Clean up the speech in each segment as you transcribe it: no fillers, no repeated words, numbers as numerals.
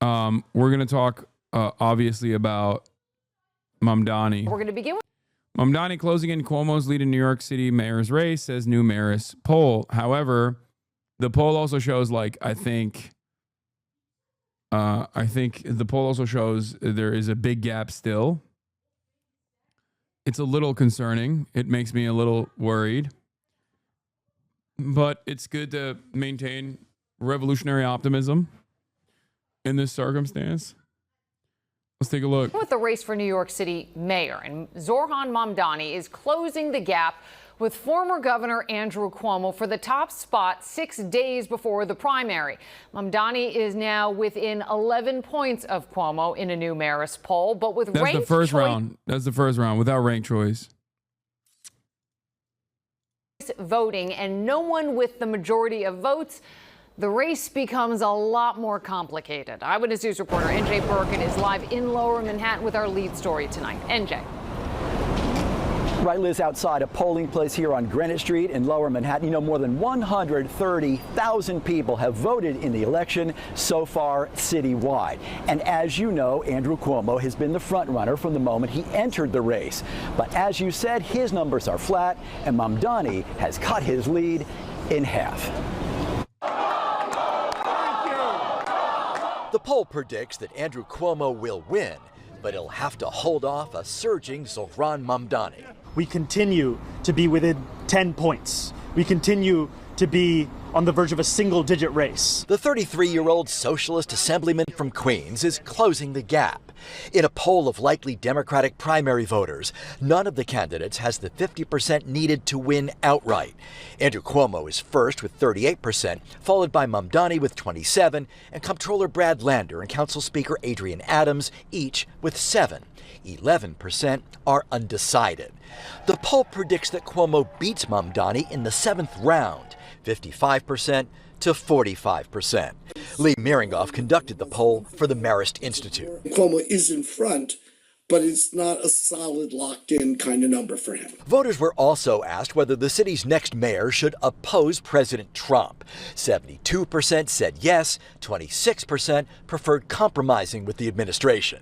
We're going to talk, obviously, about Mamdani. We're going to begin with Mamdani closing in Cuomo's lead in New York City mayor's race, says new Marist poll. However, the poll also shows, like, I think the poll also shows there is a big gap still. It's a little concerning. It makes me a little worried. But it's good to maintain revolutionary optimism in this circumstance. Let's take a look. the race for New York City mayor, and Zohran Mamdani is closing the gap with former Governor Andrew Cuomo for the top spot 6 days before the primary. Mamdani is now within 11 points of Cuomo in a new Marist poll, but with That's the first round. That's the first round without ranked choice voting and no one with the majority of votes, the race becomes a lot more complicated. Eyewitness News reporter NJ Burkett is live in Lower Manhattan with our lead story tonight. NJ. Right, Liz, outside a polling place here on Greenwich Street in Lower Manhattan. You know, more than 130,000 people have voted in the election so far citywide. And as you know, Andrew Cuomo has been the front runner from the moment he entered the race. But as you said, his numbers are flat, and Mamdani has cut his lead in half. The poll predicts that Andrew Cuomo will win, but he'll have to hold off a surging Zohran Mamdani. We continue to be within 10 points. We continue to be on the verge of a single-digit race. The 33-year-old socialist assemblyman from Queens is closing the gap. In a poll of likely Democratic primary voters, none of the candidates has the 50% needed to win outright. Andrew Cuomo is first with 38%, followed by Mamdani with 27%, and Comptroller Brad Lander and Council Speaker Adrian Adams each with 7%. 11% are undecided. The poll predicts that Cuomo beats Mamdani in the 7th round, 55% to 45%. Lee Miringoff conducted the poll for the Marist Institute. Cuomo is in front, but it's not a solid, locked-in kind of number for him. Voters were also asked whether the city's next mayor should oppose President Trump. 72% said yes, 26% preferred compromising with the administration.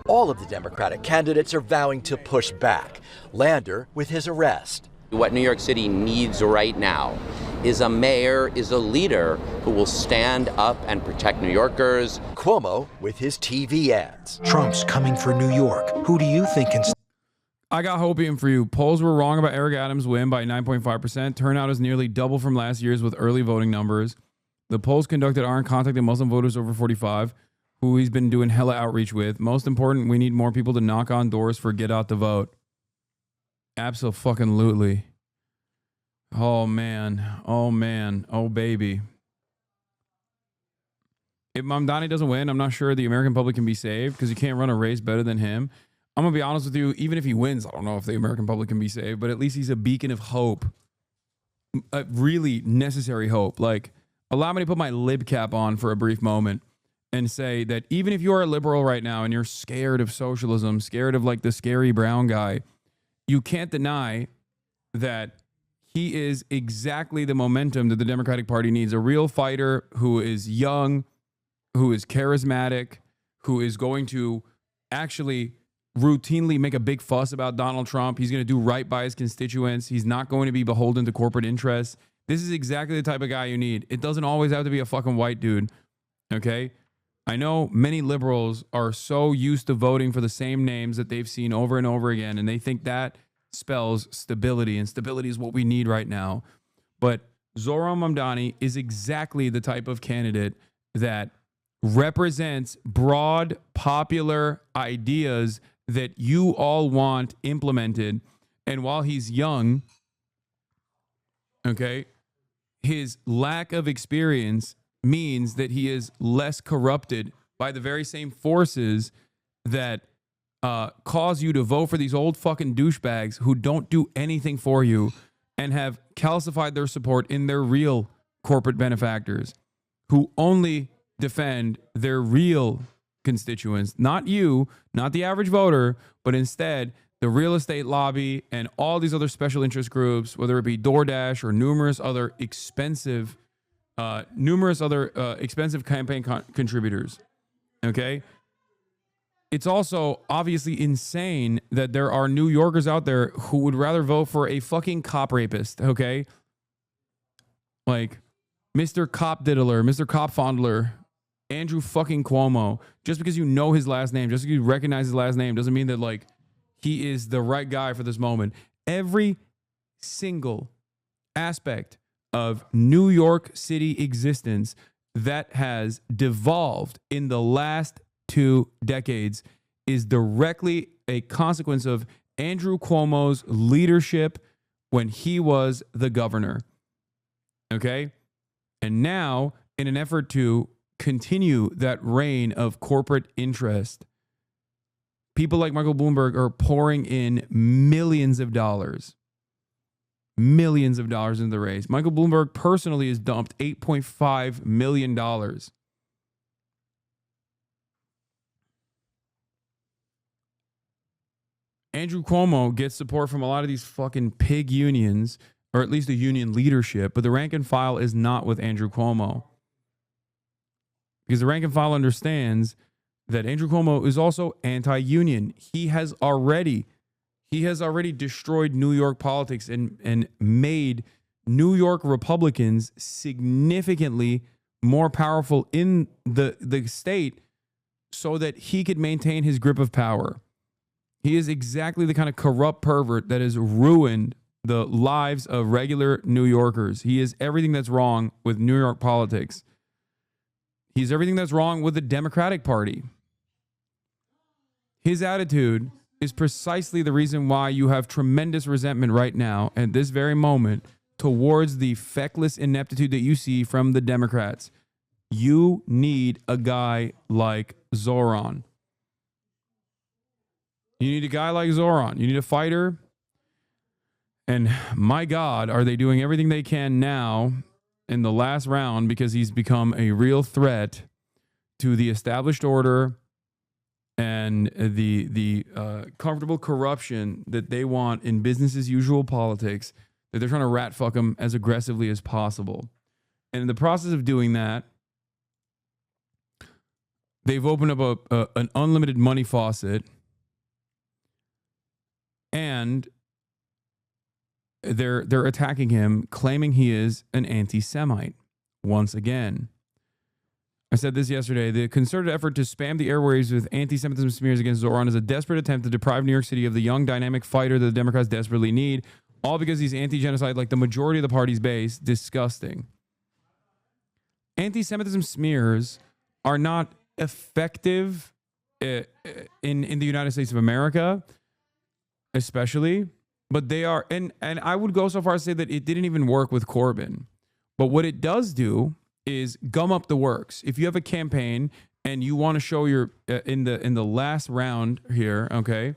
All of the Democratic candidates are vowing to push back. Lander with his arrest. What New York City needs right now is a mayor, is a leader who will stand up and protect New Yorkers. Cuomo with his TV ads. Trump's coming for New York. Who do you think can... I got hopium for you. Polls were wrong about Eric Adams' win by 9.5%. Turnout is nearly double from last year's with early voting numbers. The polls conducted aren't contacting Muslim voters over 45, who he's been doing hella outreach with. Most important, we need more people to knock on doors for get out the vote. Abso-fucking-lutely. Oh, man. Oh, man. Oh, baby. If Mamdani doesn't win, I'm not sure the American public can be saved because you can't run a race better than him. I'm going to be honest with you. Even if he wins, I don't know if the American public can be saved, but at least he's a beacon of hope. A really necessary hope. Like, allow me to put my lib cap on for a brief moment and say that even if you are a liberal right now and you're scared of socialism, scared of like the scary brown guy, you can't deny that he is exactly the momentum that the Democratic Party needs. A real fighter who is young, who is charismatic, who is going to actually routinely make a big fuss about Donald Trump. He's going to do right by his constituents. He's not going to be beholden to corporate interests. This is exactly the type of guy you need. It doesn't always have to be a fucking white dude. Okay? I know many liberals are so used to voting for the same names that they've seen over and over again, and they think that spells stability, and stability is what we need right now. But Zohran Mamdani is exactly the type of candidate that represents broad, popular ideas that you all want implemented. And while he's young, okay, his lack of experience means that he is less corrupted by the very same forces that cause you to vote for these old fucking douchebags who don't do anything for you and have calcified their support in their real corporate benefactors who only defend their real constituents, not you, not the average voter, but instead the real estate lobby and all these other special interest groups, whether it be DoorDash or numerous other expensive campaign contributors. Okay. It's also obviously insane that there are New Yorkers out there who would rather vote for a fucking cop rapist. Okay. Like Mr. Cop Diddler, Mr. Cop Fondler, Andrew fucking Cuomo. Just because you know his last name, just because you recognize his last name doesn't mean that like he is the right guy for this moment. Every single aspect of New York City existence that has devolved in the last 2 decades is directly a consequence of Andrew Cuomo's leadership when he was the governor. Okay? And now, in an effort to continue that reign of corporate interest, people like Michael Bloomberg are pouring in millions of dollars into the race. Michael Bloomberg personally has dumped $8.5 million. Andrew Cuomo gets support from a lot of these fucking pig unions, or at least the union leadership, but the rank and file is not with Andrew Cuomo. Because the rank and file understands that Andrew Cuomo is also anti-union. He has already destroyed New York politics and made New York Republicans significantly more powerful in the state so that he could maintain his grip of power. He is exactly the kind of corrupt pervert that has ruined the lives of regular New Yorkers. He is everything that's wrong with New York politics. He's everything that's wrong with the Democratic Party. His attitude is precisely the reason why you have tremendous resentment right now at this very moment towards the feckless ineptitude that you see from the Democrats. You need a guy like Zohran. You need a guy like Zohran. You need a fighter. And my God, are they doing everything they can now in the last round because he's become a real threat to the established order and the comfortable corruption that they want in business as usual politics, that they're trying to rat fuck him as aggressively as possible. And in the process of doing that, they've opened up an unlimited money faucet, and they're attacking him, claiming he is an anti-Semite once again. I said this yesterday. The concerted effort to spam the airwaves with anti-Semitism smears against Zohran is a desperate attempt to deprive New York City of the young, dynamic fighter that the Democrats desperately need, all because he's anti-genocide like the majority of the party's base. Disgusting. Anti-Semitism smears are not effective in the United States of America, especially, but they are, and I would go so far as to say that it didn't even work with Corbyn. But what it does do is gum up the works. If you have a campaign and you want to show your in the last round here, okay,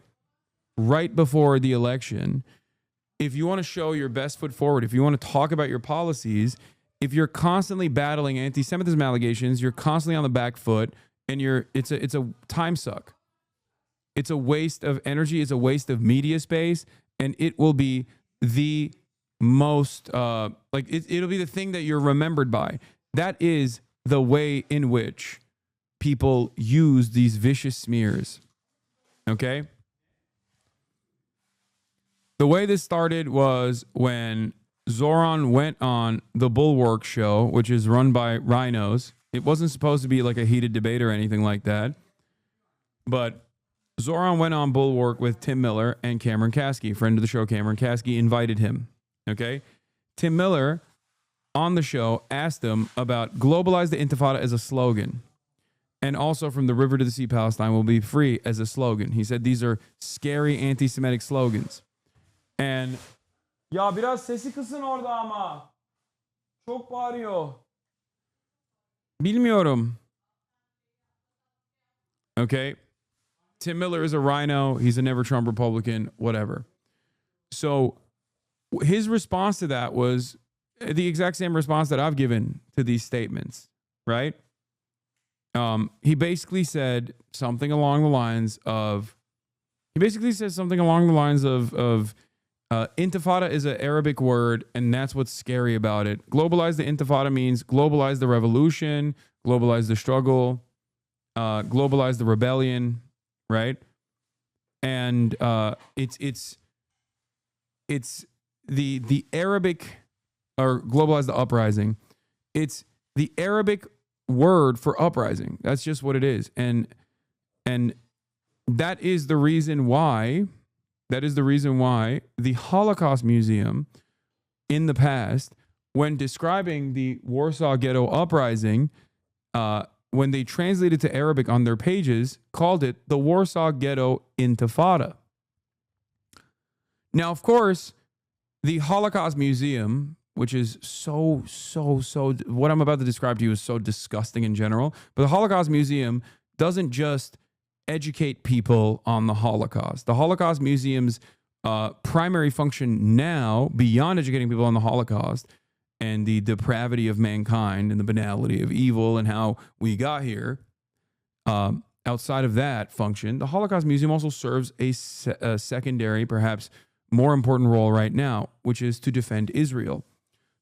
right before the election, if you want to show your best foot forward, if you want to talk about your policies, if you're constantly battling anti-Semitism allegations, you're constantly on the back foot, and it's a time suck. It's a waste of energy. It's a waste of media space, and it will be the most it'll be the thing that you're remembered by. That is the way in which people use these vicious smears. Okay? The way this started was when Zohran went on the Bulwark show, which is run by rhinos. It wasn't supposed to be like a heated debate or anything like that. But Zohran went on Bulwark with Tim Miller and Cameron Kasky. Friend of the show, Cameron Kasky, invited him. Okay? Tim Miller, on the show, asked him about globalize the intifada as a slogan. And also from the river to the sea, Palestine will be free as a slogan. He said these are scary anti-Semitic slogans. And ya biraz sesi kısın orada ama. Çok bağırıyor. Bilmiyorum. Okay. Tim Miller is a rhino. He's a never Trump Republican, whatever. So his response to that was the exact same response that I've given to these statements, right? He basically said something along the lines of, intifada is an Arabic word, and that's what's scary about it. Globalize the intifada means globalize the revolution, globalize the struggle. globalize the rebellion, right? And it's the Arabic, or globalize the uprising. It's the Arabic word for uprising. That's just what it is. And that is the reason why the Holocaust Museum in the past, when describing the Warsaw Ghetto Uprising, when they translated to Arabic on their pages, called it the Warsaw Ghetto Intifada. Now, of course, the Holocaust Museum, which is so, what I'm about to describe to you is so disgusting in general, but the Holocaust Museum doesn't just educate people on the Holocaust. The Holocaust Museum's primary function now, beyond educating people on the Holocaust and the depravity of mankind and the banality of evil and how we got here, outside of that function, the Holocaust Museum also serves a secondary, perhaps more important role right now, which is to defend Israel.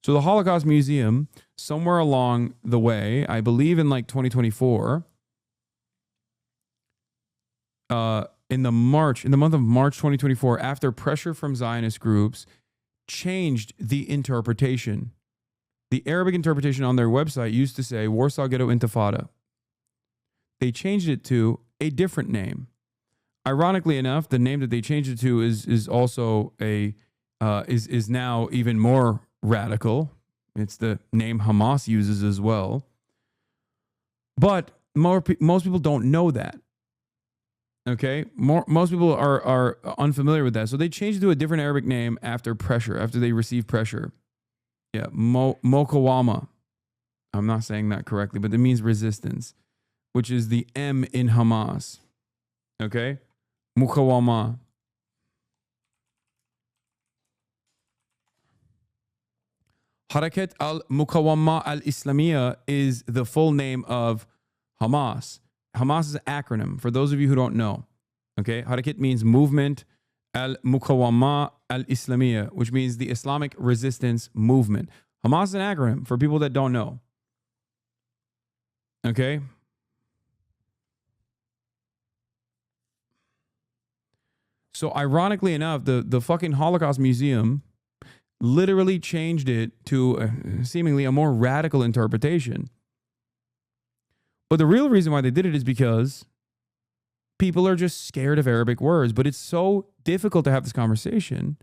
So the Holocaust Museum, somewhere along the way, I believe in like 2024, in the month of March 2024, after pressure from Zionist groups, changed the interpretation. The Arabic interpretation on their website used to say Warsaw Ghetto Intifada. They changed it to a different name. Ironically enough, the name that they changed it to is also is now even more radical. It's the name Hamas uses as well. But most people don't know that. Okay, most people are unfamiliar with that, so they changed it to a different Arabic name after they received pressure. Yeah, Mukawama. I'm not saying that correctly, but it means resistance, which is the M in Hamas. Okay, Mukawama. Harakat al-Mukawama al-Islamiyya is the full name of Hamas. Hamas is an acronym, for those of you who don't know. Okay, Harakat means movement, al-Mukawama al-Islamiyya, which means the Islamic resistance movement. Hamas is an acronym, for people that don't know. Okay? So ironically enough, the fucking Holocaust Museum literally changed it to seemingly a more radical interpretation. But the real reason why they did it is because people are just scared of Arabic words. But it's so difficult to have this conversation.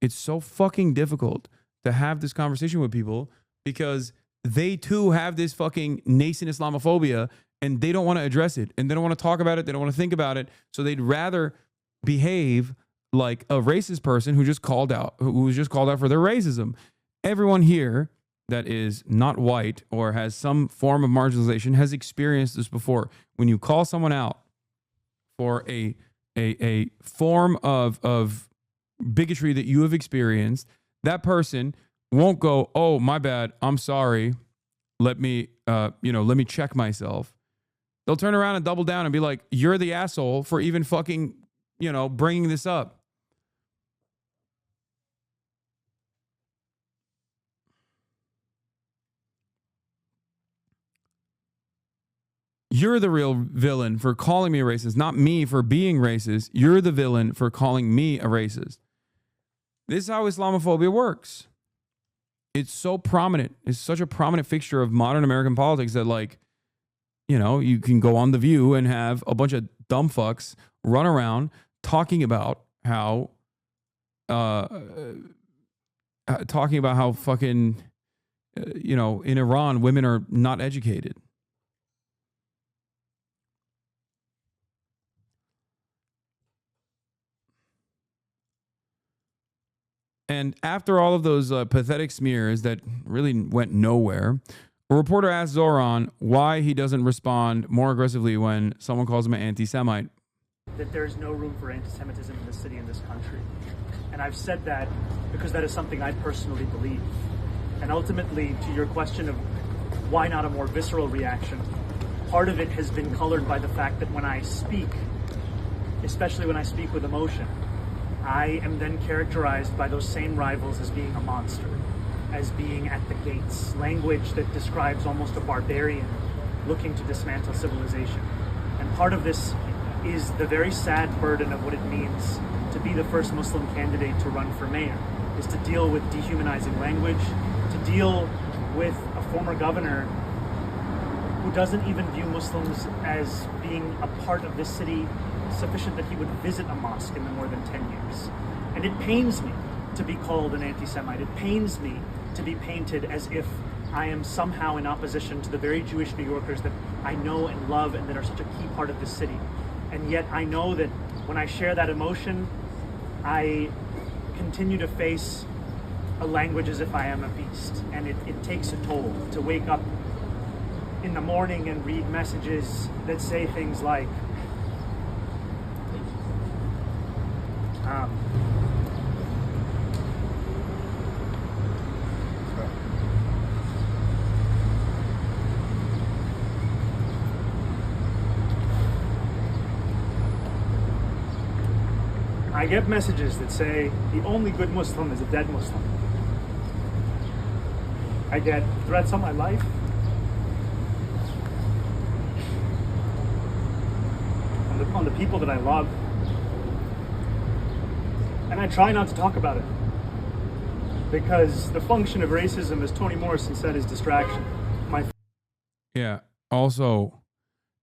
It's so fucking difficult to have this conversation with people because they too have this fucking nascent Islamophobia and they don't want to address it. And they don't want to talk about it. They don't want to think about it. So they'd rather behave like a racist person who was just called out for their racism. Everyone here that is not white or has some form of marginalization has experienced this before. When you call someone out for a form of bigotry that you have experienced, that person won't go, "Oh, my bad, I'm sorry. Let me check myself." They'll turn around and double down and be like, "You're the asshole for even fucking, bringing this up." You're the real villain for calling me a racist, not me for being racist. You're the villain for calling me a racist. This is how Islamophobia works. It's so prominent. It's such a prominent fixture of modern American politics that, you can go on The View and have a bunch of dumb fucks run around talking about how fucking, in Iran, women are not educated. And after all of those pathetic smears that really went nowhere, a reporter asked Zohran why he doesn't respond more aggressively when someone calls him an anti-Semite. That there's no room for anti-Semitism in this city, in this country. And I've said that because that is something I personally believe. And ultimately, to your question of why not a more visceral reaction, part of it has been colored by the fact that when I speak, especially when I speak with emotion, I am then characterized by those same rivals as being a monster, as being at the gates, language that describes almost a barbarian looking to dismantle civilization. And part of this is the very sad burden of what it means to be the first Muslim candidate to run for mayor, is to deal with dehumanizing language, to deal with a former governor who doesn't even view Muslims as being a part of this city sufficient that he would visit a mosque in the more than 10 years. And it pains me to be called an anti-Semite. It pains me to be painted as if I am somehow in opposition to the very Jewish New Yorkers that I know and love and that are such a key part of this city. And yet I know that when I share that emotion, I continue to face a language as if I am a beast. And it takes a toll to wake up in the morning and read messages that say things like, I get messages that say the only good Muslim is a dead Muslim. I get threats on my life. On the people that I love. And I try not to talk about it. Because the function of racism, as Toni Morrison said, is distraction. Yeah. Also,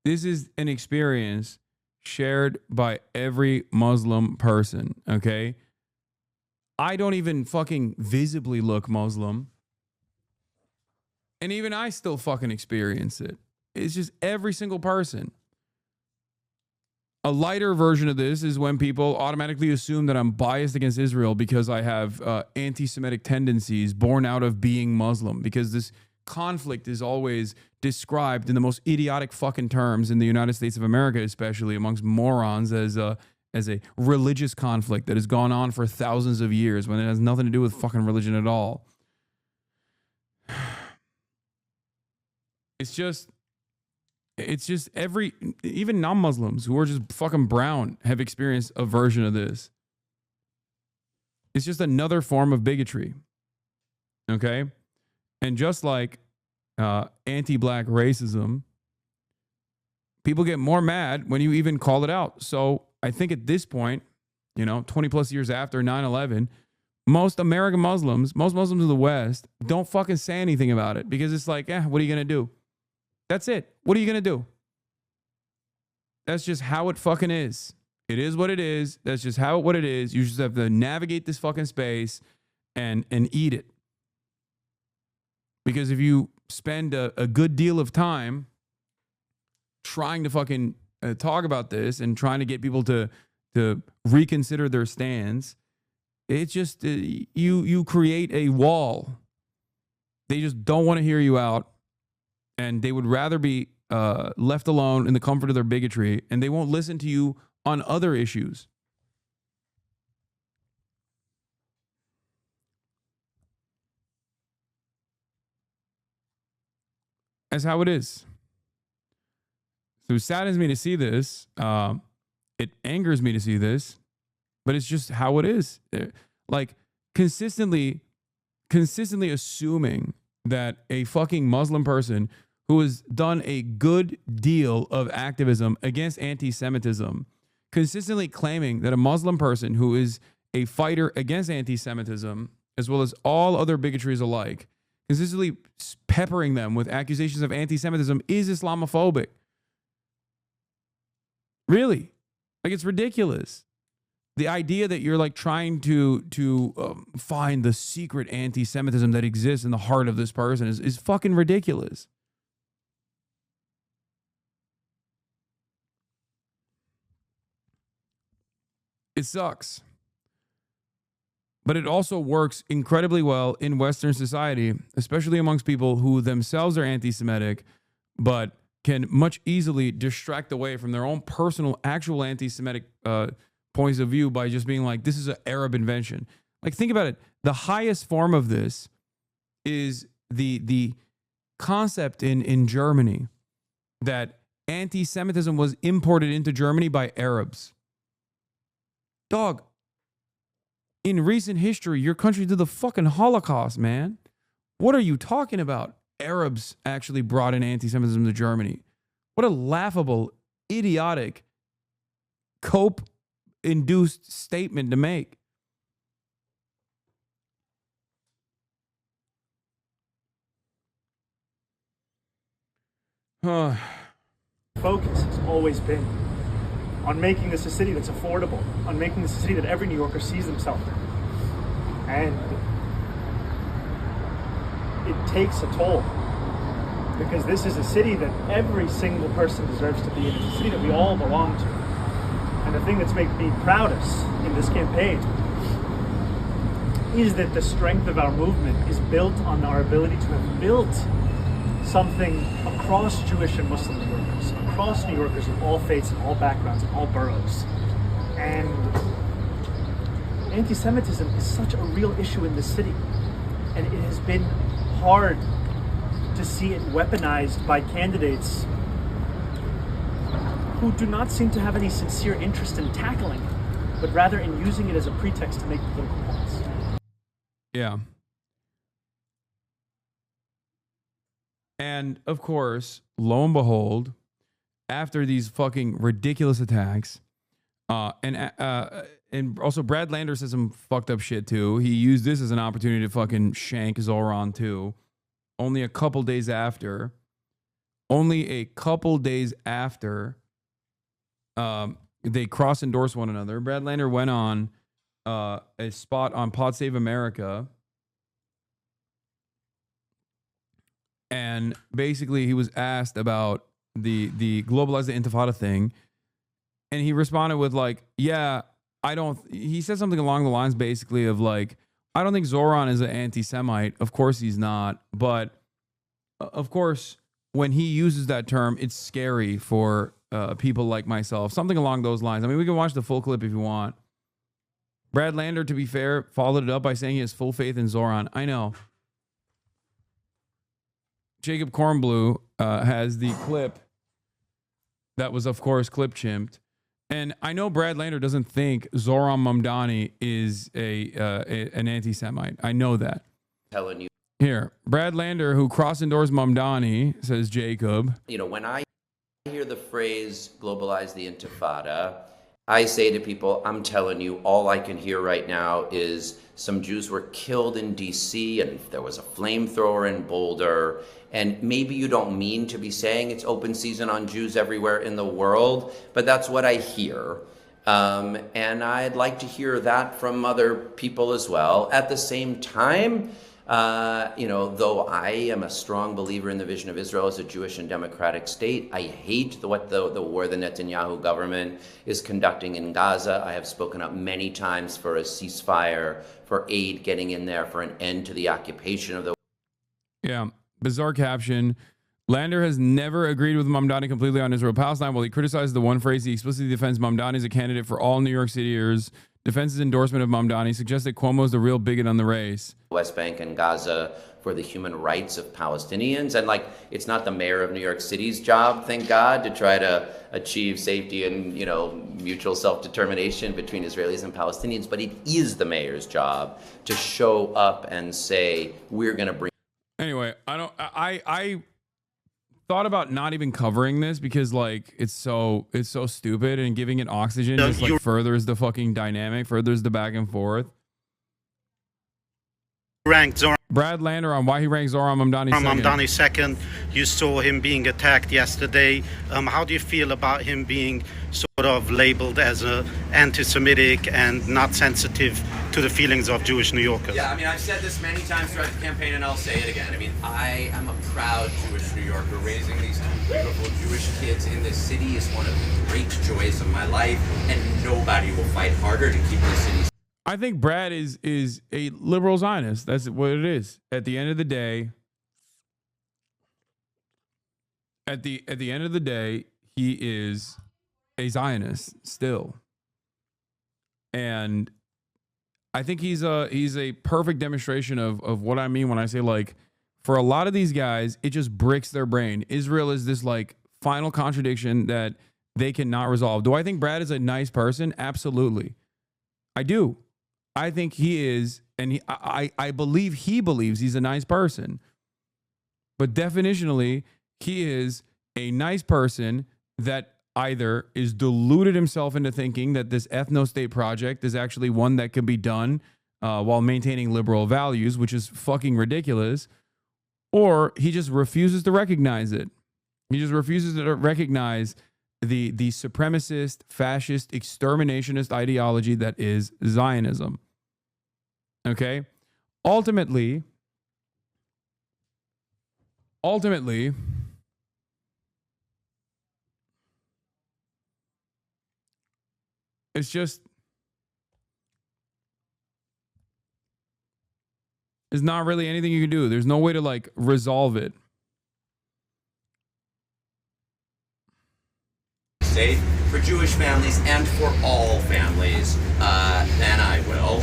this is an experience shared by every Muslim person, okay? I don't even fucking visibly look Muslim. And even I still fucking experience it. It's just every single person. A lighter version of this is when people automatically assume that I'm biased against Israel because I have anti-Semitic tendencies born out of being Muslim, because this conflict is always described in the most idiotic fucking terms in the United States of America, especially amongst morons, as a religious conflict that has gone on for thousands of years when it has nothing to do with fucking religion at all. It's just even non-Muslims who are just fucking brown have experienced a version of this. It's just another form of bigotry. Okay? And just like anti-black racism, people get more mad when you even call it out. So I think at this point, 20 plus years after 9/11, most American Muslims, most Muslims in the West don't fucking say anything about it, because it's like, what are you going to do? That's it. What are you going to do? That's just how it fucking is. It is what it is. That's just what it is. You just have to navigate this fucking space and eat it. Because if you spend a good deal of time trying to fucking talk about this and trying to get people to reconsider their stands, it's just you create a wall. They just don't want to hear you out. And they would rather be left alone in the comfort of their bigotry, and they won't listen to you on other issues. That's how it is. So it saddens me to see this. It angers me to see this, but it's just how it is. Like consistently assuming that a fucking Muslim person who has done a good deal of activism against anti-Semitism, consistently claiming that a Muslim person who is a fighter against anti-Semitism, as well as all other bigotries alike, consistently peppering them with accusations of anti-Semitism is Islamophobic. Really? Like, it's ridiculous. The idea that you're like trying to find the secret anti-Semitism that exists in the heart of this person is fucking ridiculous. It sucks. But it also works incredibly well in Western society, especially amongst people who themselves are anti-Semitic, but can much easily distract away from their own personal, actual anti-Semitic points of view by just being like, this is an Arab invention. Like, think about it. The highest form of this is the concept in Germany that anti-Semitism was imported into Germany by Arabs. Dog, in recent history, your country did the fucking Holocaust, man. What are you talking about? Arabs actually brought in anti-Semitism to Germany. What a laughable, idiotic, cope-induced statement to make. Focus has always been on making this a city that's affordable, on making this a city that every New Yorker sees themselves in. And it takes a toll, because this is a city that every single person deserves to be in. It's a city that we all belong to. And the thing that's made me proudest in this campaign is that the strength of our movement is built on our ability to have built something across Jewish and Muslim New Yorkers, across New Yorkers of all faiths and all backgrounds and all boroughs. And anti-Semitism is such a real issue in this city. And it has been hard to see it weaponized by candidates who do not seem to have any sincere interest in tackling it, but rather in using it as a pretext to make political points. Yeah. And of course, lo and behold, after these fucking ridiculous attacks, and also Brad Lander says some fucked up shit too. He used this as an opportunity to fucking shank Zohran too. Only a couple days after, they cross-endorsed one another. Brad Lander went on a spot on Pod Save America, and basically he was asked about the globalize the intifada thing, and he responded with like, yeah, he said something along the lines basically of like, I don't think Zohran is an anti-Semite. Of course he's not. But of course, when he uses that term, it's scary for people like myself. Something along those lines. I mean, we can watch the full clip if you want. Brad Lander, to be fair, followed it up by saying he has full faith in Zohran. I know. Jacob Kornblue has the clip that was, of course, clip chimped. And I know Brad Lander doesn't think Zohran Mamdani is an anti-Semite. I know that. Telling you. Here, Brad Lander, who cross-endorsed Mamdani, says Jacob. You know, when I hear the phrase globalize the intifada, I say to people, I'm telling you, all I can hear right now is some Jews were killed in DC and there was a flamethrower in Boulder. And maybe you don't mean to be saying it's open season on Jews everywhere in the world, but that's what I hear. And I'd like to hear that from other people as well. At the same time, though I am a strong believer in the vision of Israel as a Jewish and democratic state, I hate what the war the Netanyahu government is conducting in Gaza. I have spoken up many times for a ceasefire, for aid getting in there, for an end to the occupation of the... Yeah, bizarre caption. Lander has never agreed with Mamdani completely on Israel-Palestine. While he criticizes the one phrase, he explicitly defends Mamdani as a candidate for all New York Cityers. Defends his endorsement of Mamdani, suggests that Cuomo is the real bigot on the race. West Bank and Gaza for the human rights of Palestinians. And it's not the mayor of New York City's job, thank God, to try to achieve safety and, mutual self-determination between Israelis and Palestinians. But it is the mayor's job to show up and say, we're going to bring... Anyway, I thought about not even covering this because it's so stupid, and giving it oxygen just furthers the fucking dynamic, furthers the back and forth. Ranked Zohran Brad Lander on why he ranked Zohran Mamdani second. You saw him being attacked yesterday. How do you feel about him being sort of labeled as anti-Semitic and not sensitive to the feelings of Jewish New Yorkers? Yeah, I've said this many times throughout the campaign, and I'll say it again. I am a proud Jewish New Yorker. Raising these two beautiful Jewish kids in this city is one of the great joys of my life, and nobody will fight harder to keep this city. I think Brad is a liberal Zionist. That's what it is. At the end of the day, he is a Zionist still. And I think he's a perfect demonstration of what I mean when I say, for a lot of these guys, it just bricks their brain. Israel is this final contradiction that they cannot resolve. Do I think Brad is a nice person? Absolutely. I do. I think he is, and I believe he believes he's a nice person. But definitionally, he is a nice person that either is deluded himself into thinking that this ethno-state project is actually one that could be done while maintaining liberal values, which is fucking ridiculous, or he just refuses to recognize it. He just refuses to recognize the supremacist, fascist, exterminationist ideology that is Zionism. Okay? Ultimately, it's just, there's not really anything you can do. There's no way to like resolve it. State for Jewish families and for all families, then I will.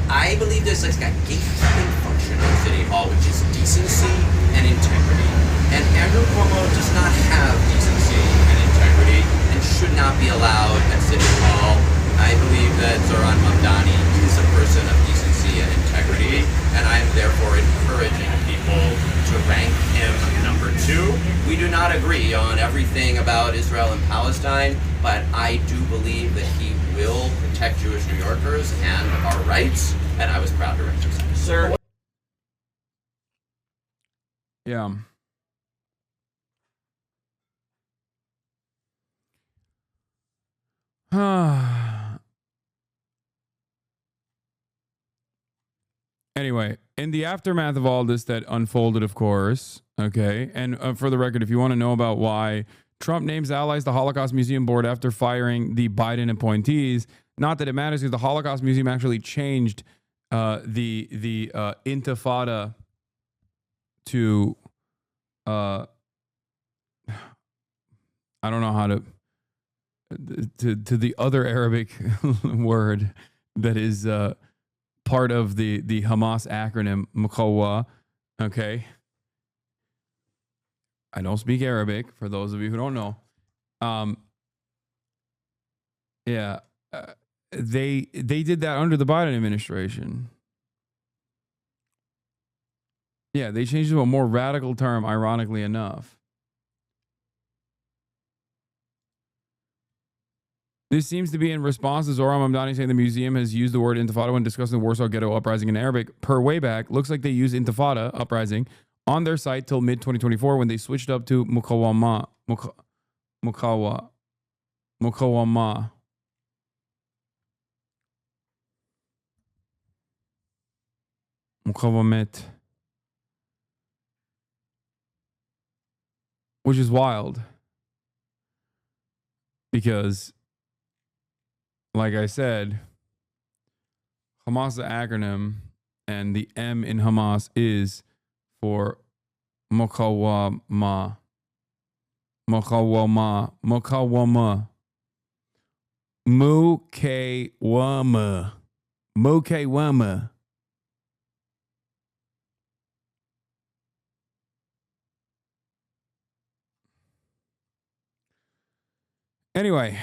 I believe there's like a gatekeeping function of City Hall, which is decency and integrity. And Andrew Cuomo does not have decency and integrity and should not be allowed at City Hall. I believe that Zohran Mamdani is a person of decency and integrity, and I am therefore encouraging people to rank him number 2. We do not agree on everything about Israel and Palestine, but I do believe that he will protect Jewish New Yorkers and our rights, and I was proud to represent. Sir. Yeah. Anyway, in the aftermath of all this that unfolded, of course, okay, and for the record, if you want to know about why Trump names allies the Holocaust Museum Board after firing the Biden appointees, not that it matters because the Holocaust Museum actually changed the intifada to I don't know how to the other Arabic word that is part of the Hamas acronym, Muqawwa. Okay. I don't speak Arabic, for those of you who don't know. They did that under the Biden administration. Yeah, they changed it to a more radical term, ironically enough. This seems to be in response to Zohran Mamdani saying the museum has used the word intifada when discussing the Warsaw Ghetto Uprising in Arabic. Per Wayback, looks like they used intifada, uprising, on their site till mid-2024 when they switched up to Muqawama. Muqawamet. Which is wild. Because, like I said, Hamas is the acronym, and the M in Hamas is for Muqawama. Muqawama. Muqawama. Muqawama. Muqawama. Anyway,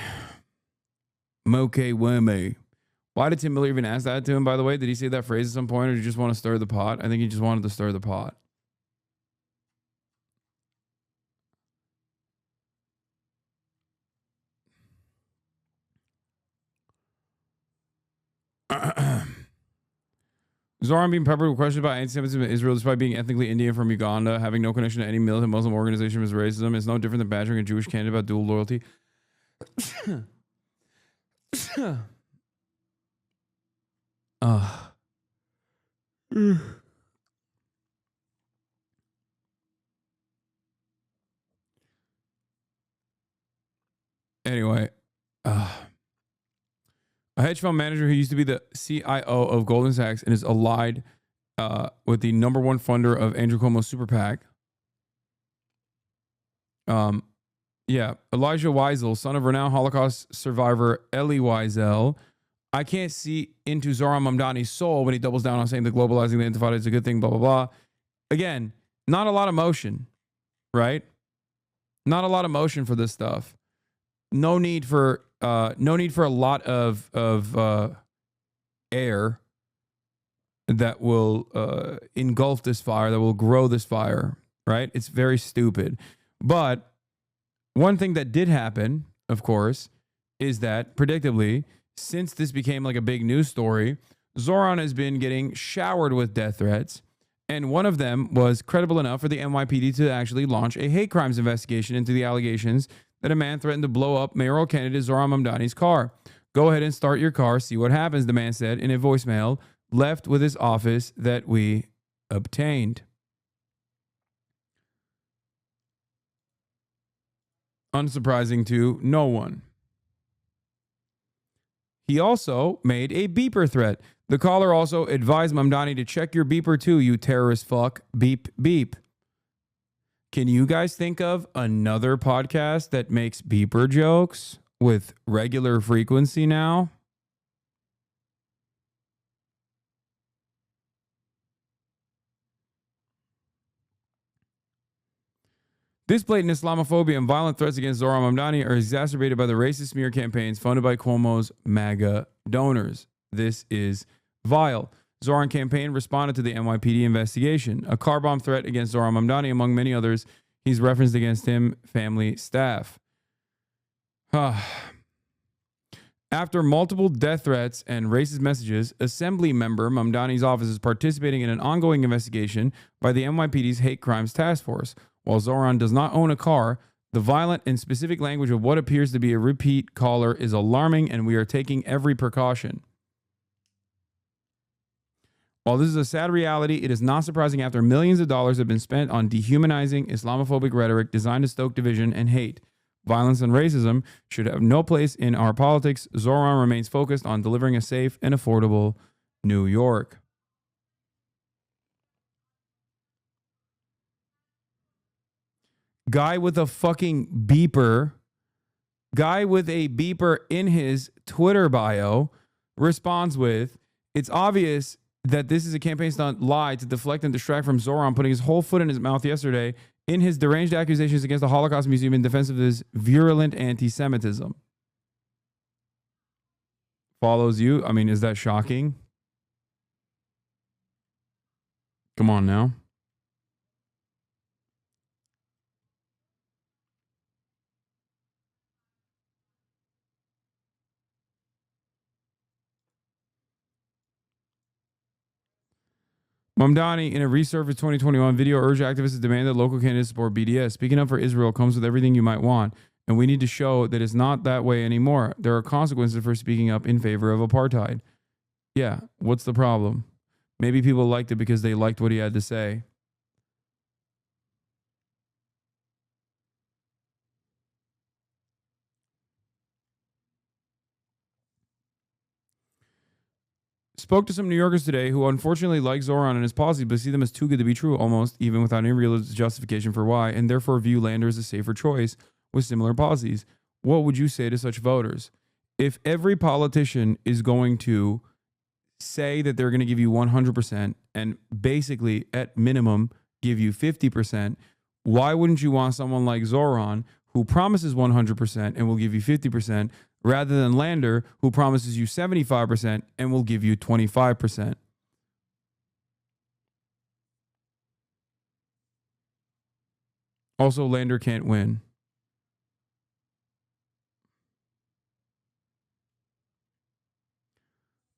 Muqawama. Why did Tim Miller even ask that to him, by the way? Did he say that phrase at some point, or did he just want to stir the pot? I think he just wanted to stir the pot. Zohran being peppered with questions about anti-Semitism in Israel despite being ethnically Indian from Uganda, having no connection to any militant Muslim organization as racism, is no different than badgering a Jewish candidate about dual loyalty. Anyway, a hedge fund manager who used to be the CIO of Goldman Sachs and is allied with the number one funder of Andrew Cuomo's super PAC. Elijah Wiesel, son of renowned Holocaust survivor Elie Wiesel. I can't see into Zohran Mamdani's soul when he doubles down on saying that globalizing the intifada is a good thing, blah, blah, blah. Again, not a lot of motion, right? Not a lot of motion for this stuff. No need for a lot of air that will engulf this fire, that will grow this fire. right? It's very stupid. But one thing that did happen, of course, is that predictably, since this became like a big news story, Zohran has been getting showered with death threats. And one of them was credible enough for the NYPD to actually launch a hate crimes investigation into the allegations that a man threatened to blow up mayoral candidate Zohran Mamdani's car. Go ahead and start your car, see what happens, the man said in a voicemail left with his office that we obtained. Unsurprising to no one. He also made a beeper threat. The caller also advised Mamdani to check your beeper too, you terrorist fuck. Beep, beep. Can you guys think of another podcast that makes beeper jokes with regular frequency now? This blatant Islamophobia and violent threats against Zohran Mamdani are exacerbated by the racist smear campaigns funded by Cuomo's MAGA donors. This is vile. Zohran campaign responded to the NYPD investigation. A car bomb threat against Zohran Mamdani, among many others, he's referenced against him, family, staff. After multiple death threats and racist messages, Assembly member Mamdani's office is participating in an ongoing investigation by the NYPD's Hate Crimes Task Force. While Zohran does not own a car, the violent and specific language of what appears to be a repeat caller is alarming, and we are taking every precaution. While this is a sad reality, it is not surprising after millions of dollars have been spent on dehumanizing Islamophobic rhetoric designed to stoke division and hate. Violence and racism should have no place in our politics. Zohran remains focused on delivering a safe and affordable New York. Guy with a fucking beeper, guy with a beeper in his Twitter bio responds with, it's obvious that this is a campaign stunt lie to deflect and distract from Zohran putting his whole foot in his mouth yesterday in his deranged accusations against the Holocaust Museum in defense of his virulent anti-Semitism. Follows you. I mean, is that shocking? Come on now. Mamdani, in a resurfaced 2021 video, urged activists to demand that local candidates support BDS. Speaking up for Israel comes with everything you might want, and we need to show that it's not that way anymore. There are consequences for speaking up in favor of apartheid. Yeah, what's the problem? Maybe people liked it because they liked what he had to say. Spoke to some New Yorkers today who unfortunately like Zohran and his policies, but see them as too good to be true, almost even without any real justification for why, and therefore view Lander as a safer choice with similar policies. What would you say to such voters? If every politician is going to say that they're going to give you 100% and basically at minimum give you 50%, why wouldn't you want someone like Zohran who promises 100% and will give you 50%, rather than Lander, who promises you 75% and will give you 25%. Also, Lander can't win.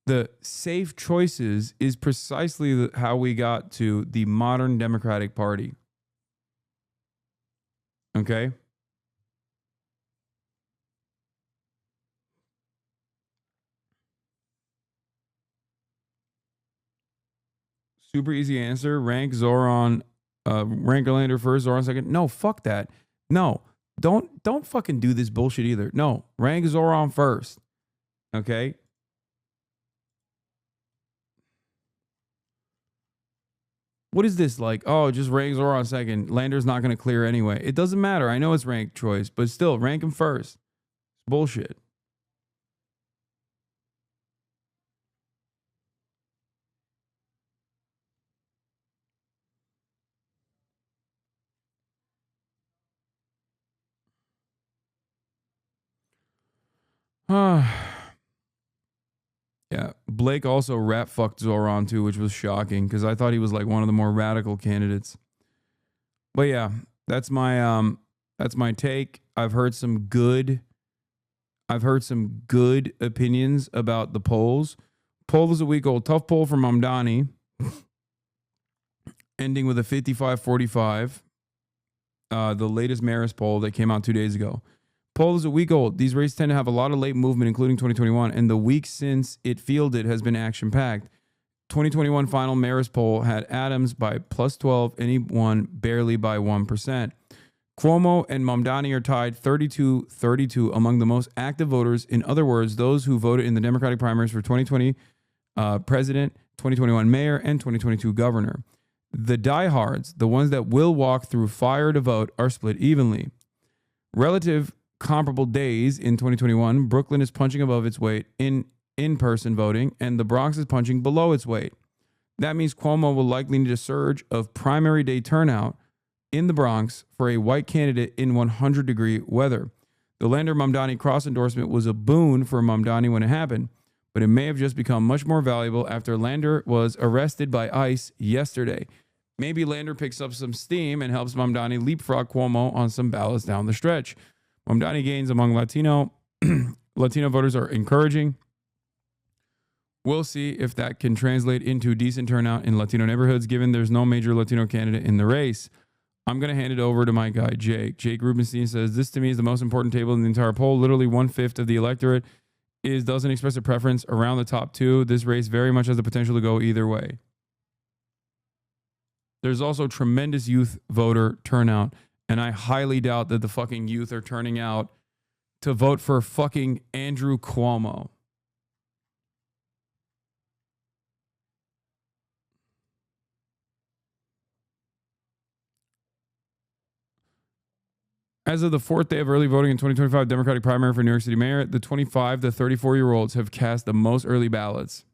The safe choices is precisely how we got to the modern Democratic Party. Okay? Super easy answer. Rank Zohran, rank Lander first, Zohran second. No, fuck that. No, don't fucking do this bullshit either. No, rank Zohran first. Okay. What is this like? Oh, just rank Zohran second. Lander's not going to clear anyway. It doesn't matter. I know it's ranked choice, but still, rank him first. It's bullshit. Yeah, Blake also rap fucked Zohran too, which was shocking because I thought he was like one of the more radical candidates. But yeah, that's my take. I've heard some good opinions about the polls. Poll is a week old. Tough poll for Mamdani, ending with a 55-45. The latest Marist poll that came out 2 days ago. Poll is a week old. These races tend to have a lot of late movement, including 2021, and the week since it fielded has been action-packed. 2021 final Marist poll had Adams by plus 12, and he won barely by 1%. Cuomo and Mamdani are tied 32-32 among the most active voters. In other words, those who voted in the Democratic primaries for 2020 president, 2021 mayor, and 2022 governor. The diehards, the ones that will walk through fire to vote, are split evenly. Relative comparable days in 2021, Brooklyn is punching above its weight in in-person voting, and the Bronx is punching below its weight. That means Cuomo will likely need a surge of primary day turnout in the Bronx for a white candidate in 100-degree weather. The Lander-Mamdani cross endorsement was a boon for Mamdani when it happened, but it may have just become much more valuable after Lander was arrested by ICE yesterday. Maybe Lander picks up some steam and helps Mamdani leapfrog Cuomo on some ballots down the stretch. Mamdani gains among Latino voters are encouraging. We'll see if that can translate into decent turnout in Latino neighborhoods, given there's no major Latino candidate in the race. I'm going to hand it over to my guy, Jake. Jake Rubenstein says, this to me is the most important table in the entire poll. Literally 1/5 of the electorate doesn't express a preference around the top two. This race very much has the potential to go either way. There's also tremendous youth voter turnout, and I highly doubt that the fucking youth are turning out to vote for fucking Andrew Cuomo. As of the fourth day of early voting in 2025 Democratic primary for New York City mayor, the 25 to 34-year-olds have cast the most early ballots.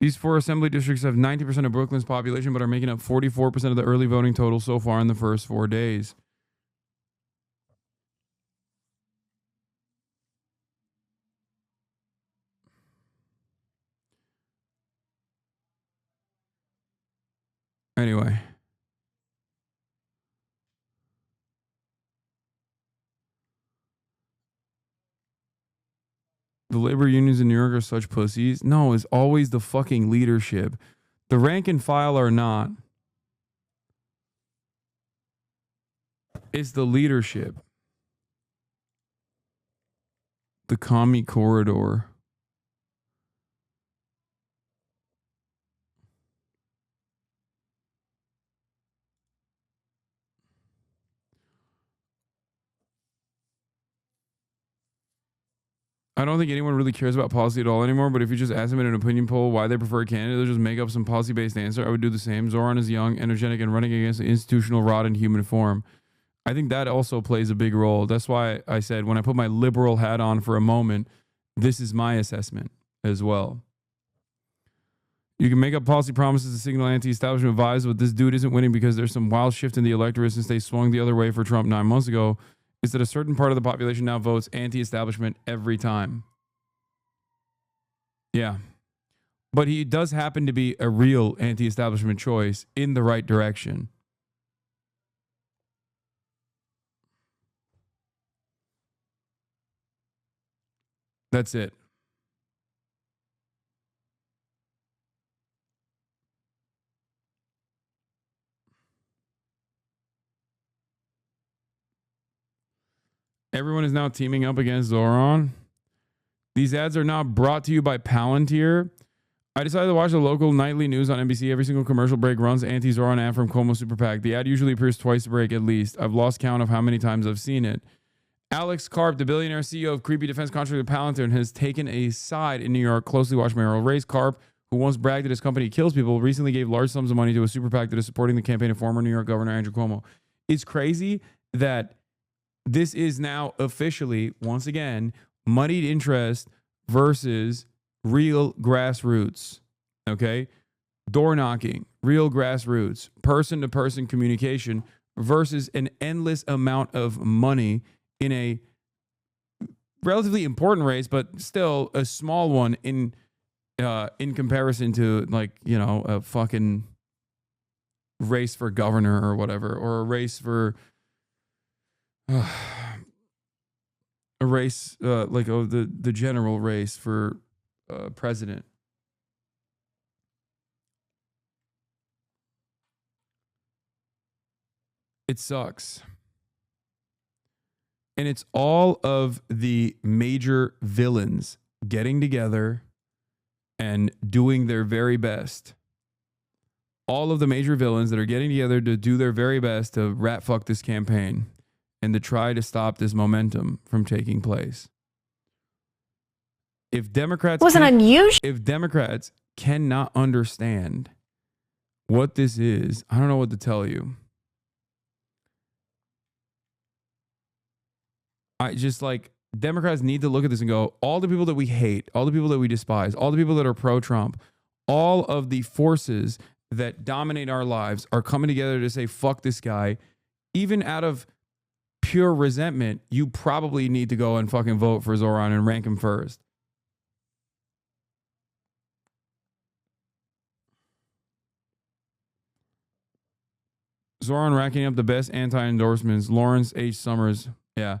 These four assembly districts have 90% of Brooklyn's population, but are making up 44% of the early voting total so far in the first 4 days. Anyway. The labor unions in New York are such pussies. No, it's always the fucking leadership. The rank and file are not. It's the leadership. The commie corridor. I don't think anyone really cares about policy at all anymore, but if you just ask them in an opinion poll why they prefer a candidate, they'll just make up some policy-based answer. I would do the same. Zohran is young, energetic, and running against the institutional rot in human form. I think that also plays a big role. That's why I said when I put my liberal hat on for a moment, this is my assessment as well. You can make up policy promises to signal anti-establishment vibes, but this dude isn't winning because there's some wild shift in the electorate since they swung the other way for Trump 9 months ago. Is that a certain part of the population now votes anti-establishment every time. Yeah. But he does happen to be a real anti-establishment choice in the right direction. That's it. Everyone is now teaming up against Zohran. These ads are now brought to you by Palantir. I decided to watch the local nightly news on NBC. Every single commercial break runs anti-Zohran ad from Cuomo Super PAC. The ad usually appears twice a break at least. I've lost count of how many times I've seen it. Alex Karp, the billionaire CEO of creepy defense contractor Palantir, has taken a side in New York closely watched mayoral race. Karp, who once bragged that his company kills people, recently gave large sums of money to a super PAC that is supporting the campaign of former New York Governor Andrew Cuomo. It's crazy that this is now officially, once again, moneyed interest versus real grassroots. Okay? Door knocking, real grassroots, person-to-person communication versus an endless amount of money in a relatively important race, but still a small one in comparison to, like, you know, a fucking race for governor or whatever, or a race for the general race for president. It sucks. And it's all of the major villains getting together and doing their very best. All of the major villains that are getting together to do their very best to rat fuck this campaign and to try to stop this momentum from taking place. If Democrats if Democrats cannot understand what this is, I don't know what to tell you. I just, like, Democrats need to look at this and go, all the people that we hate, all the people that we despise, all the people that are pro-Trump, all of the forces that dominate our lives are coming together to say, fuck this guy. Even out of pure resentment, you probably need to go and fucking vote for Zohran and rank him first. Zohran racking up the best anti-endorsements. Lawrence H. Summers. Yeah.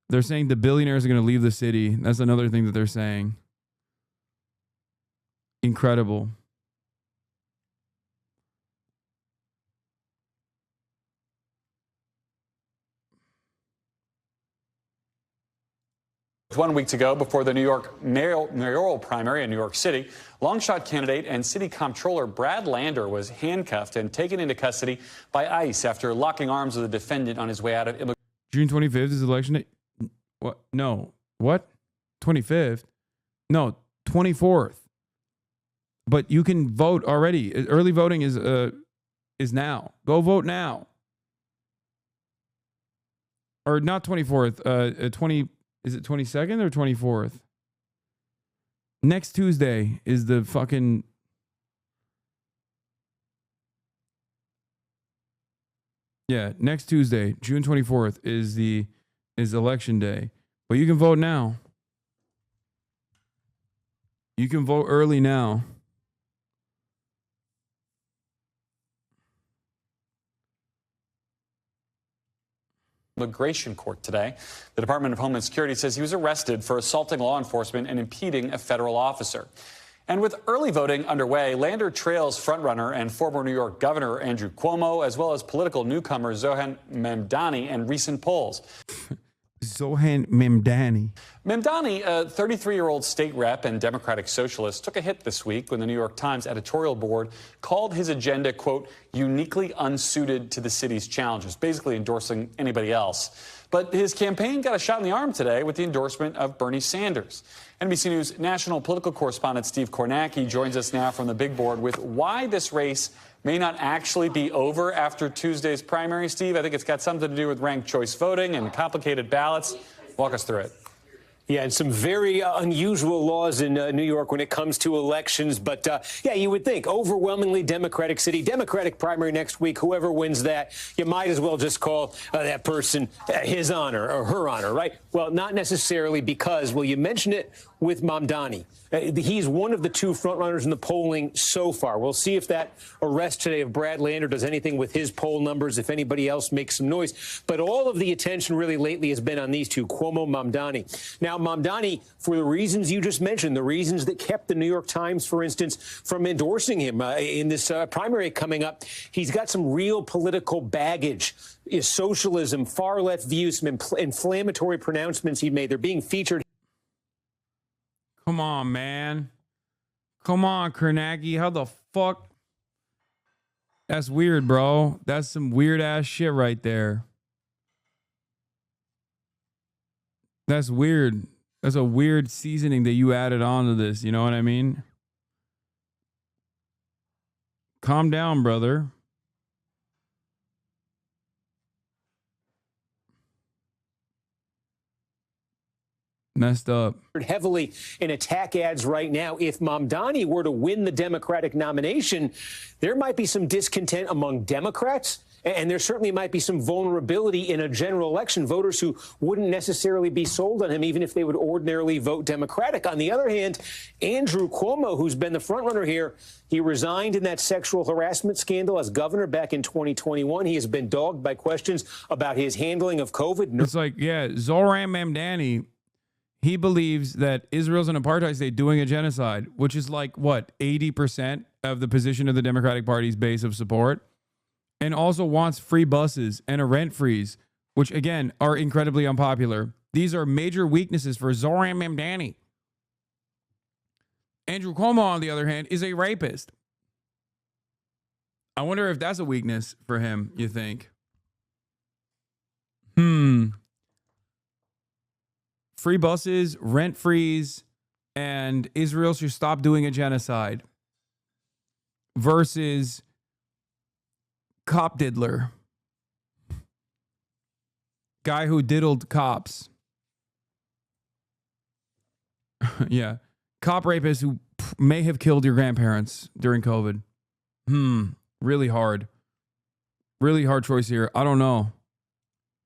They're saying the billionaires are going to leave the city. That's another thing that they're saying. Incredible. One week to go before the New York mayoral primary in New York City, longshot candidate and city comptroller Brad Lander was handcuffed and taken into custody by ICE after locking arms with a defendant on his way out of immigration. June 25th is election day. What? No. What? 25th? No, 24th. But you can vote already. Early voting is now. Go vote now. Or not 24th. 20. Is it 22nd or 24th? Next Tuesday is the fucking. Yeah, next Tuesday, June 24th is election day. But you can vote now. You can vote early now. Immigration court today. The Department of Homeland Security says he was arrested for assaulting law enforcement and impeding a federal officer. And with early voting underway, Lander trails frontrunner and former New York Governor Andrew Cuomo, as well as political newcomer Zohran Mamdani in recent polls. Zohran Mamdani. Mamdani, a 33-year-old state rep and Democratic socialist, took a hit this week when the New York Times editorial board called his agenda, quote, uniquely unsuited to the city's challenges, basically endorsing anybody else. But his campaign got a shot in the arm today with the endorsement of Bernie Sanders. NBC News national political correspondent Steve Kornacki joins us now from the big board with why this race may not actually be over after Tuesday's primary. Steve, I think it's got something to do with ranked choice voting and complicated ballots. Walk us through it. Yeah, and some very unusual laws in New York when it comes to elections. But, yeah, you would think overwhelmingly Democratic city, Democratic primary next week. Whoever wins that, you might as well just call that person his honor or her honor, right? Well, not necessarily because, well, you mentioned it with Mamdani. He's one of the two frontrunners in the polling so far. We'll see if that arrest today of Brad Lander does anything with his poll numbers, if anybody else makes some noise. But all of the attention really lately has been on these two, Cuomo, Mamdani. Now, Mamdani, for the reasons you just mentioned, the reasons that kept the New York Times, for instance, from endorsing him in this primary coming up, he's got some real political baggage. Socialism, far-left views, some inflammatory pronouncements he made. They're being featured. Come on, man. Come on, Kornacki. How the fuck? That's weird, bro. That's some weird-ass shit right there. That's weird. That's a weird seasoning that you added on to this. You know what I mean? Calm down, brother. Messed up. Heavily in attack ads right now. If Mamdani were to win the Democratic nomination, there might be some discontent among Democrats And there certainly might be some vulnerability in a general election, voters who wouldn't necessarily be sold on him, even if they would ordinarily vote Democratic. On the other hand, Andrew Cuomo, who's been the frontrunner here, he resigned in that sexual harassment scandal as governor back in 2021. He has been dogged by questions about his handling of COVID. It's like, yeah, Zohran Mamdani, he believes that Israel's an apartheid state doing a genocide, which is like, what, 80% of the position of the Democratic Party's base of support, and also wants free buses and a rent freeze, which, again, are incredibly unpopular. These are major weaknesses for Zohran Mamdani. Andrew Cuomo, on the other hand, is a rapist. I wonder if that's a weakness for him, you think? Free buses, rent freeze, and Israel should stop doing a genocide versus cop diddler. Guy who diddled cops. Yeah. Cop rapist who may have killed your grandparents during COVID. Really hard. Really hard choice here. I don't know.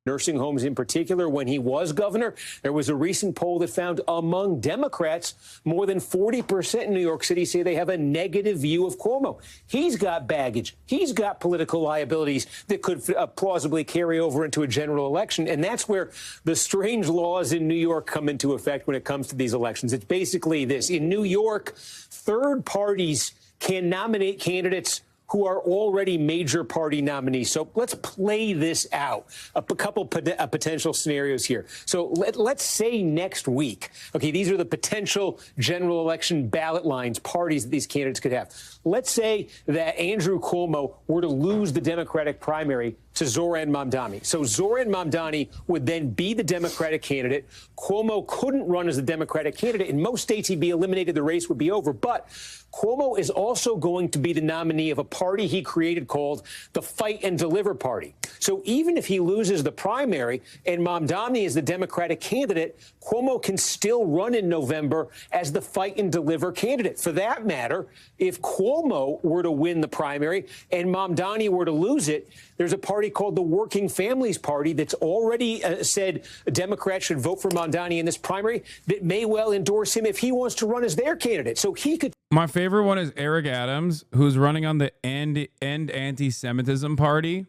Nursing homes in particular, when he was governor, there was a recent poll that found among Democrats, more than 40% in New York City say they have a negative view of Cuomo. He's got baggage. He's got political liabilities that could plausibly carry over into a general election. And that's where the strange laws in New York come into effect when it comes to these elections. It's basically this. In New York, third parties can nominate candidates who are already major party nominees. So let's play this out. A couple potential scenarios here. So let's say next week, okay, these are the potential general election ballot lines, parties that these candidates could have. Let's say that Andrew Cuomo were to lose the Democratic primary to Zohran Mamdani. So Zohran Mamdani would then be the Democratic candidate. Cuomo couldn't run as the Democratic candidate. In most states, he'd be eliminated. The race would be over. But Cuomo is also going to be the nominee of a party he created called the Fight and Deliver Party. So even if he loses the primary and Mamdani is the Democratic candidate, Cuomo can still run in November as the Fight and Deliver candidate. For that matter, if Cuomo were to win the primary and Mamdani were to lose it, there's a party called the Working Families Party that's already said Democrats should vote for Mamdani in this primary that may well endorse him if he wants to run as their candidate. So he could. My favorite one is Eric Adams, who's running on the End Antisemitism Party,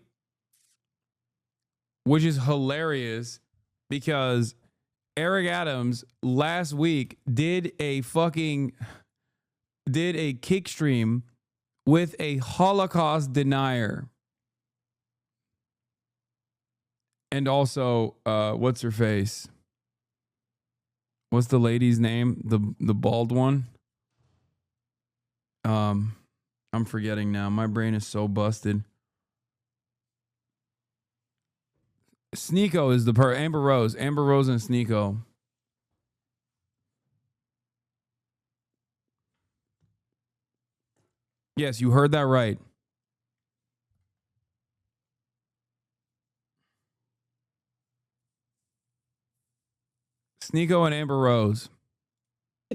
which is hilarious because Eric Adams last week did a kick stream with a Holocaust denier. And also, what's her face? What's the lady's name? The bald one? I'm forgetting now. My brain is so busted. Sneeko is the Amber Rose. Amber Rose and Sneeko. Yes, you heard that right. Sneeko and Amber Rose.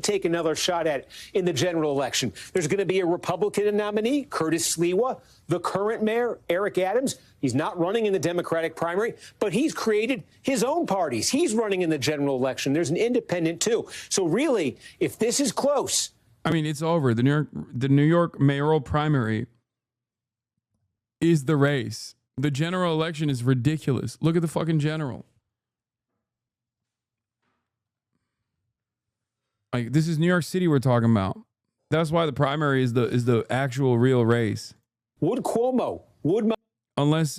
Take another shot at in the general election. There's going to be a Republican nominee, Curtis Sliwa, the current mayor, Eric Adams. He's not running in the Democratic primary, but he's created his own parties. He's running in the general election. There's an independent, too. So really, if this is close. I mean, it's over. The New York mayoral primary is the race. The general election is ridiculous. Look at the fucking general. Like, this is New York City we're talking about. That's why the primary is the actual real race. Unless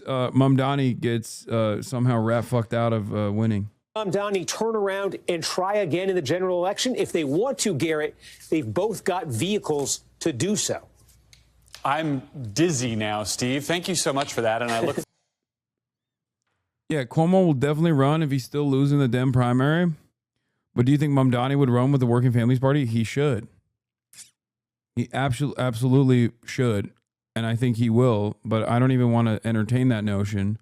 Mamdani gets somehow fucked out of winning. Mamdani turn around and try again in the general election? If they want to, Garrett, they've both got vehicles to do so. I'm dizzy now, Steve. Thank you so much for that. And I look. Yeah, Cuomo will definitely run if he's still losing the Dem primary. But do you think Mamdani would run with the Working Families Party? He should. He absolutely should. And I think he will. But I don't even want to entertain that notion.